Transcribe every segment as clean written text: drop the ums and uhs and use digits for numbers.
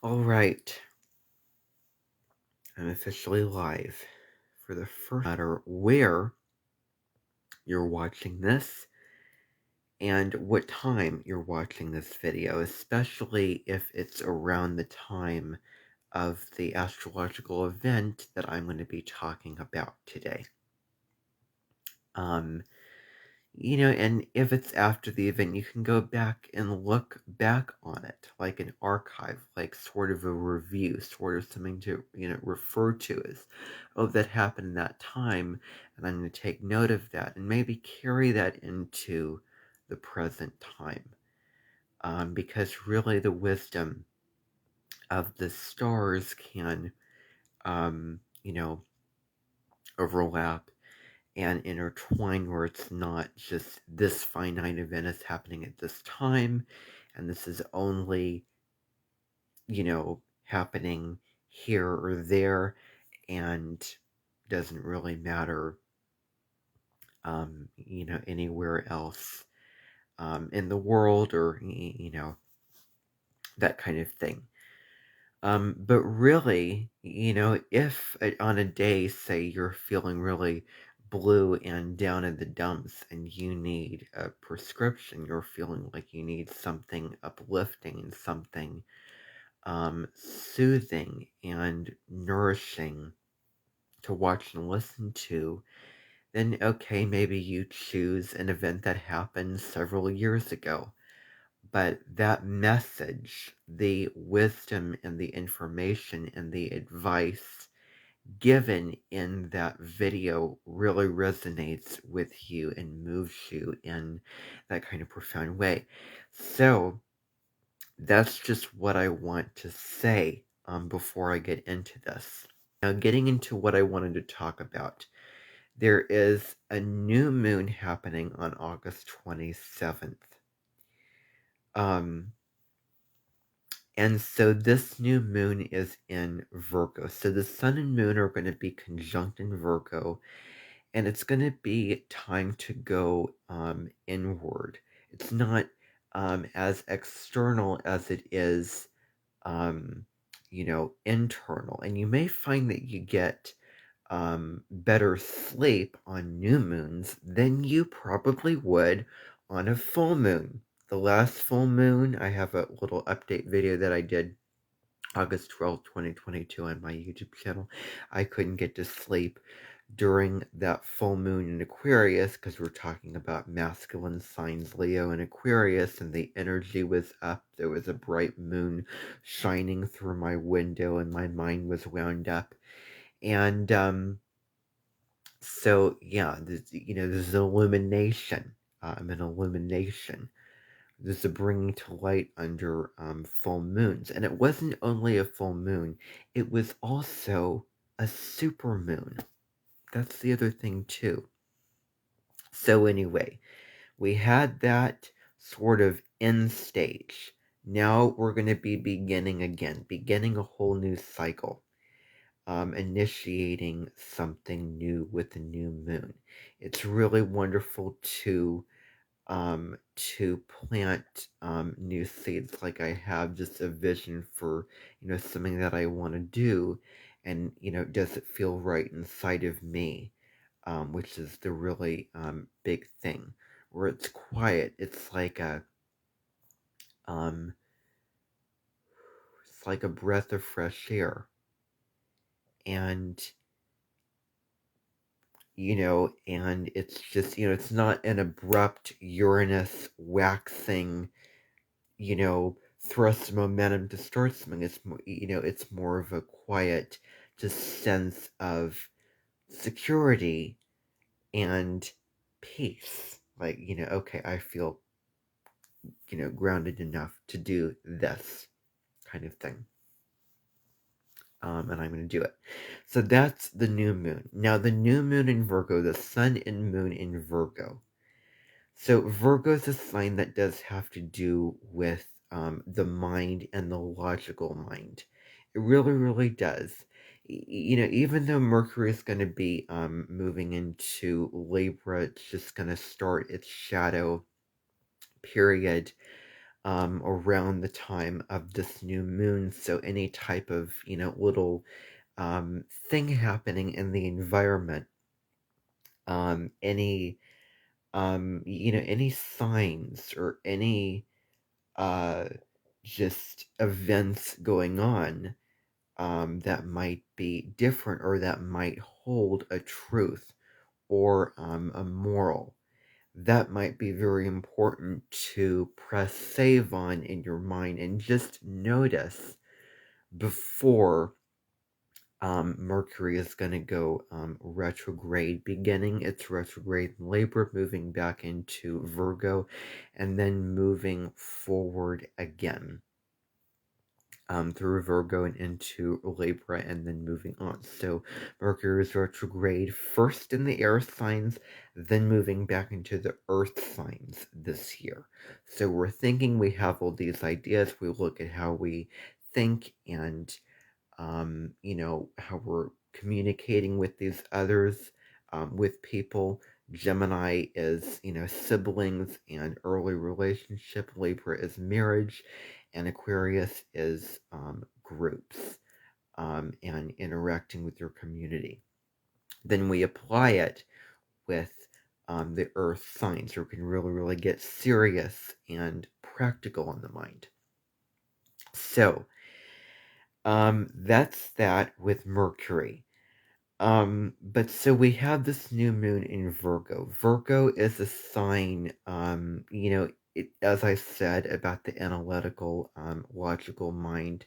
All right, I'm officially live for the first matter where you're watching this and what time you're watching this video, especially if it's around the time of the astrological event that I'm going to be talking about today. Um, and if it's after the event, you can go back and look back on it like an archive, like sort of a review, sort of something to, refer to as, oh, that happened in that time, and I'm going to take note of that and maybe carry that into the present time. Because really the wisdom of the stars can, um, you know, overlap and intertwine, where it's not just this finite event is happening at this time and this is only, happening here or there and doesn't really matter, anywhere else in the world, or, that kind of thing. But really, if on a day, say you're feeling really blue and down in the dumps and you need a prescription, you're feeling like you need something uplifting, something soothing and nourishing to watch and listen to, then okay, maybe you choose an event that happened several years ago. But that message, the wisdom and the information and the advice given in that video really resonates with you and moves you in that kind of profound way. So that's just what I want to say before I get into this. Now, getting into what I wanted to talk about, there is a new moon happening on August 27th. And so this new moon is in Virgo. So the sun and moon are going to be conjunct in Virgo, and it's going to be time to go inward. It's not as external as it is, internal. And you may find that you get better sleep on new moons than you probably would on a full moon. The last full moon, I have a little update video that I did August 12th, 2022 on my YouTube channel. I couldn't get to sleep during that full moon in Aquarius because we're talking about masculine signs, Leo and Aquarius, and the energy was up. There was a bright moon shining through my window and my mind was wound up. And so yeah, there's an illumination. An illumination. There's a bringing to light under full moons. And it wasn't only a full moon, it was also a super moon. That's the other thing too. So anyway, we had that sort of end stage. Now we're going to be beginning again, beginning a whole new cycle. Initiating something new with the new moon. It's really wonderful to plant new seeds. Like I have just a vision for something that I want to do, and does it feel right inside of me, which is the really big thing. Where it's quiet, it's like a breath of fresh air. And and it's just, it's not an abrupt Uranus waxing, thrust momentum to start something. It's more, it's more of a quiet, just sense of security and peace. Like, okay, I feel, grounded enough to do this kind of thing. And I'm going to do it. So that's the new moon. Now, the new moon in Virgo, the sun and moon in Virgo. So Virgo is a sign that does have to do with the mind and the logical mind. It really, really does. Even though Mercury is going to be moving into Libra, it's just going to start its shadow period around the time of this new moon. So any type of, little thing happening in the environment, any, any signs or any uh, just events going on that might be different or that might hold a truth or a moral. That might be very important to press save on in your mind and just notice before Mercury is going to go retrograde, beginning its retrograde in Libra, moving back into Virgo, and then moving forward again through Virgo and into Libra, and then moving on. So Mercury is retrograde first in the air signs, then moving back into the earth signs this year. So we're thinking we have all these ideas. We look at how we think and how we're communicating with these others, with people. Gemini is, siblings and early relationship. Libra is marriage, and Aquarius is groups and interacting with your community. Then we apply it with the earth signs, so we can really, really get serious and practical on the mind. So, that's that with Mercury. But so we have this new moon in Virgo. Virgo is a sign, as I said, about the analytical, logical mind.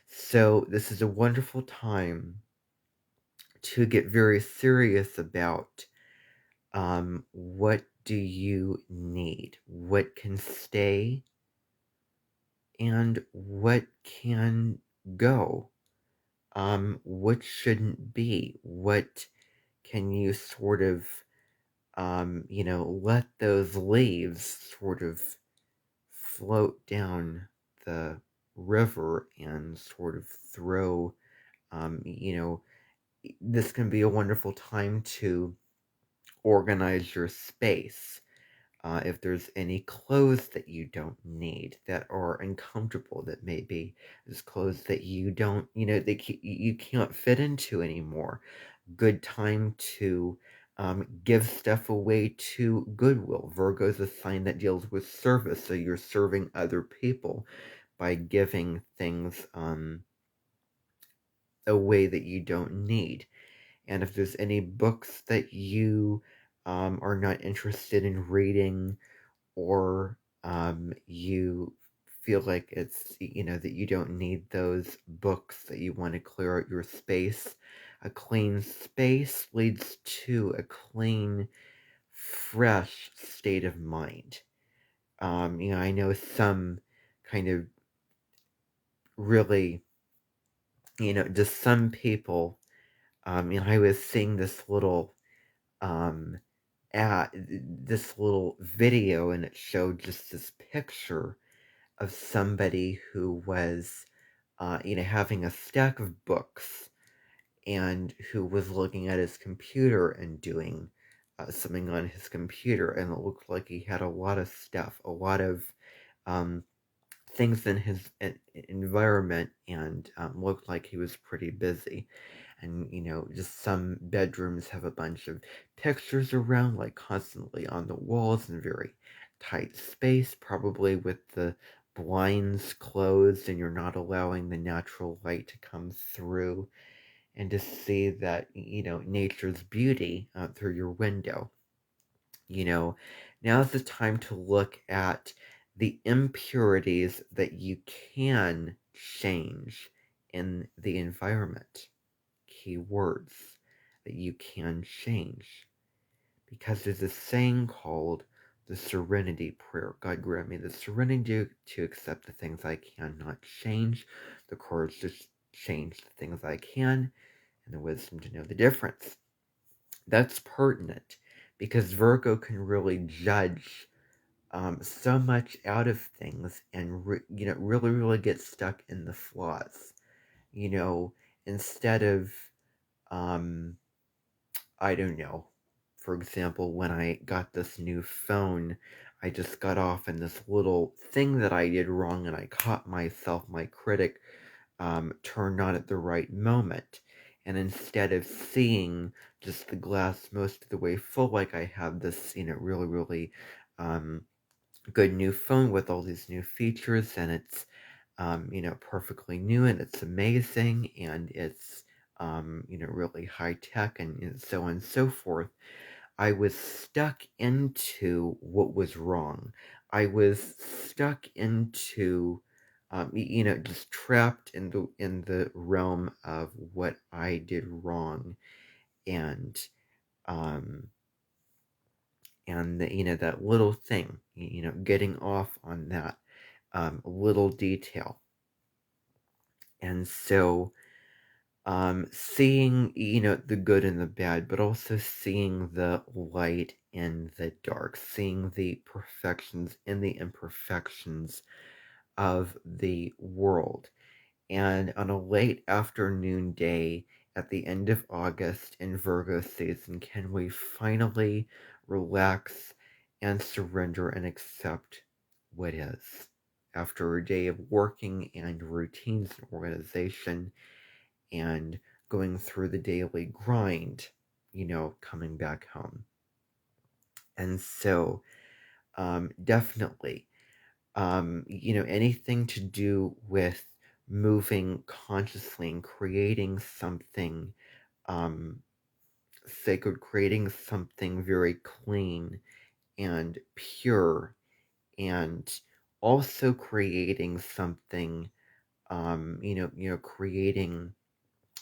So this is a wonderful time to get very serious about what do you need, what can stay, and what can go. What shouldn't be, what can you sort of, let those leaves sort of float down the river and sort of throw, this can be a wonderful time to organize your space. If there's any clothes that you don't need, that are uncomfortable, that maybe there's clothes that you don't, you can't fit into anymore. Good time to give stuff away to Goodwill. Virgo's a sign that deals with service, so you're serving other people by giving things away that you don't need. And if there's any books that you are not interested in reading, or you feel like it's, that you don't need those books, that you want to clear out your space. A clean space leads to a clean, fresh state of mind. I know some kind of really, just some people, I was seeing this little um, this little video, and it showed just this picture of somebody who was, having a stack of books, and who was looking at his computer and doing something on his computer, and it looked like he had a lot of stuff, a lot of um, things in his environment, and looked like he was pretty busy. And, just some bedrooms have a bunch of pictures around, like constantly on the walls, in very tight space, probably with the blinds closed, and you're not allowing the natural light to come through, and to see that, nature's beauty through your window. Now's the time to look at the impurities that you can change in the environment. Key words that you can change. Because there's a saying called the serenity prayer. God grant me the serenity to accept the things I cannot change, the courage to change the things I can, and the wisdom to know the difference. That's pertinent because Virgo can really judge so much out of things, and really, really get stuck in the flaws. Instead of I don't know. For example, when I got this new phone, I just got off in this little thing that I did wrong, and I caught myself, my critic, turned on at the right moment. And instead of seeing just the glass most of the way full, like I have this, really, really good new phone with all these new features, and it's, perfectly new, and it's amazing, and it's, really high tech, and so on and so forth. I was stuck into what was wrong. I was stuck into, just trapped in the realm of what I did wrong, and um, that little thing, getting off on that little detail, and so seeing, the good and the bad, but also seeing the light in the dark, seeing the perfections and the imperfections of the world. And on a late afternoon day at the end of August in Virgo season, can we finally relax and surrender and accept what is? After a day of working and routines and organization, and going through the daily grind, coming back home. And so, definitely, anything to do with moving consciously and creating something sacred, creating something very clean and pure, and also creating something, creating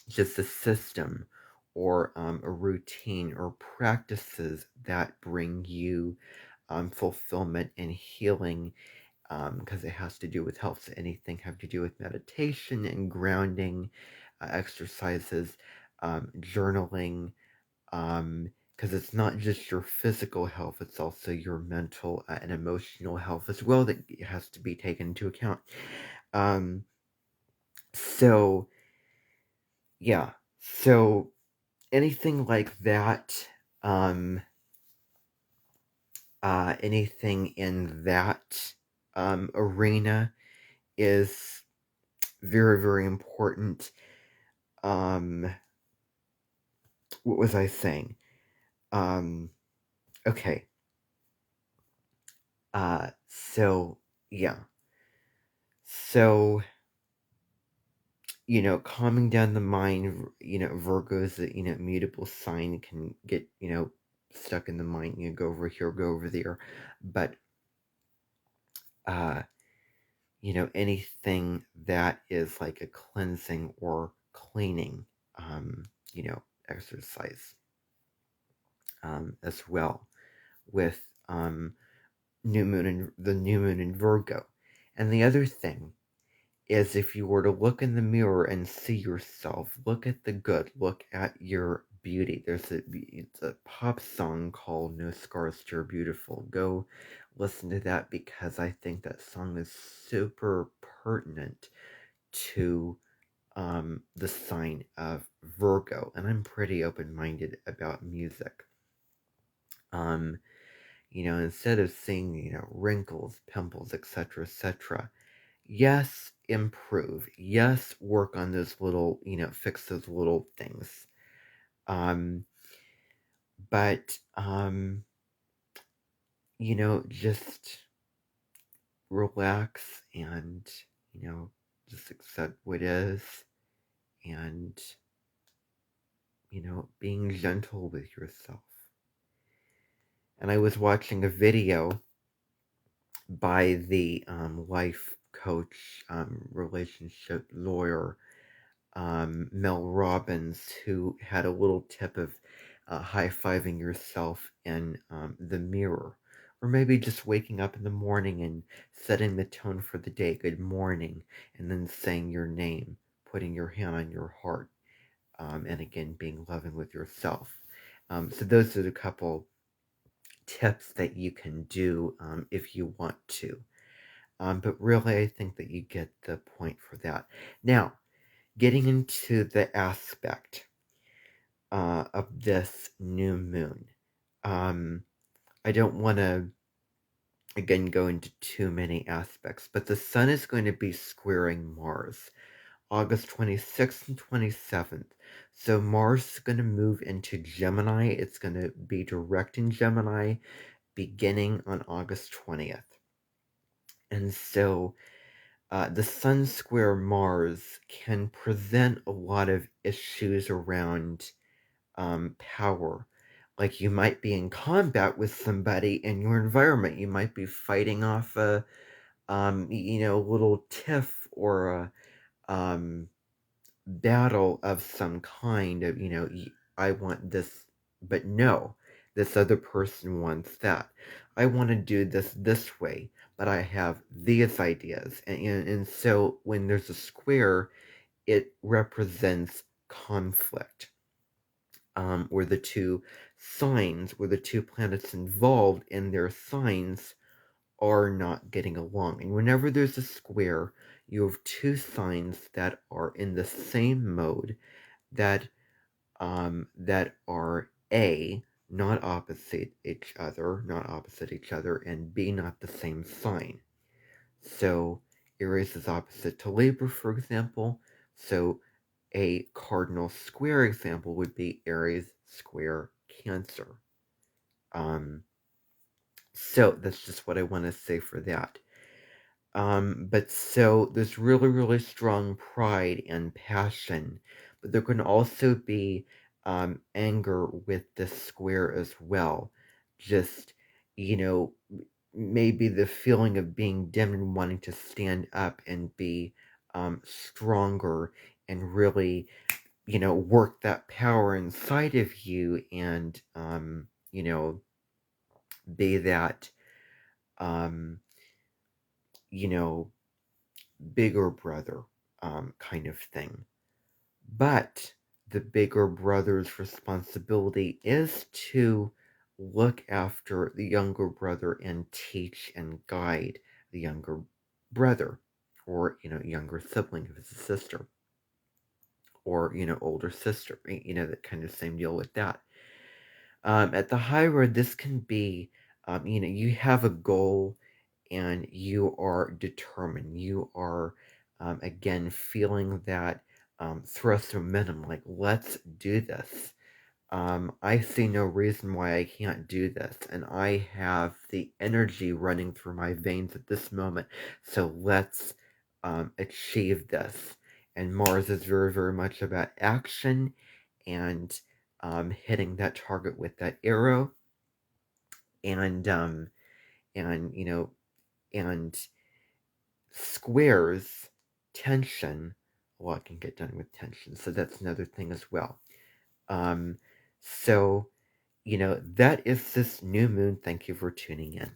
just a system or a routine or practices that bring you fulfillment and healing, because it has to do with health. So anything have to do with meditation and grounding, exercises, journaling, because it's not just your physical health, it's also your mental and emotional health as well that has to be taken into account. Um, so, yeah. So, anything like that, anything in that arena is very, very important. What was I saying? Okay. So, yeah. So, calming down the mind, Virgo's, mutable sign, can get, stuck in the mind, go over here, go over there. But, anything that is like a cleansing or cleaning, exercise, as well, with, the new moon in Virgo. And the other thing is, if you were to look in the mirror and see yourself, look at the good, look at your beauty. It's a pop song called No Scars You're Beautiful. Go listen to that, because I think that song is super pertinent to the sign of Virgo, and I'm pretty open-minded about music. Instead of seeing, wrinkles, pimples, etc., yes, improve. Yes, work on those little, fix those little things. But, just relax and, just accept what is, and, being gentle with yourself. And I was watching a video by the life coach, relationship lawyer, Mel Robbins, who had a little tip of high-fiving yourself in the mirror, or maybe just waking up in the morning and setting the tone for the day, good morning, and then saying your name, putting your hand on your heart, and again, being loving with yourself. So those are the couple tips that you can do if you want to. But really, I think that you get the point for that. Now, getting into the aspect of this new moon. I don't want to again go into too many aspects, but the sun is going to be squaring Mars August 26th and 27th. So Mars is going to move into Gemini. It's going to be direct in Gemini beginning on August 20th. And so the Sun square Mars can present a lot of issues around power. Like you might be in combat with somebody in your environment. You might be fighting off a, little tiff or a battle of some kind of, I want this, but no, this other person wants that. I want to do this way, but I have these ideas. And so when there's a square, it represents conflict, where the two signs, where the two planets involved in their signs are not getting along. And whenever there's a square, you have two signs that are in the same mode that are A, not opposite each other, and B, not the same sign. So Aries is opposite to Libra, for example. So a cardinal square example would be Aries square Cancer. So that's just what I want to say for that. But so there's really, really strong pride and passion, but there can also be anger with the square as well. Just, you know, maybe the feeling of being dim and wanting to stand up and be stronger and really, work that power inside of you and, be that, um, you know, bigger brother kind of thing. But the bigger brother's responsibility is to look after the younger brother and teach and guide the younger brother, or younger sibling if it's a sister, or older sister, that kind of same deal with that. At the high road, this can be, you have a goal and you are determined. You are, again, feeling that thrust momentum, like, let's do this. I see no reason why I can't do this, and I have the energy running through my veins at this moment, so let's achieve this. And Mars is very, very much about action and hitting that target with that arrow, and and you know and squares tension. A lot can get done with tension, so that's another thing as well. Um, so that is this new moon. Thank you for tuning in.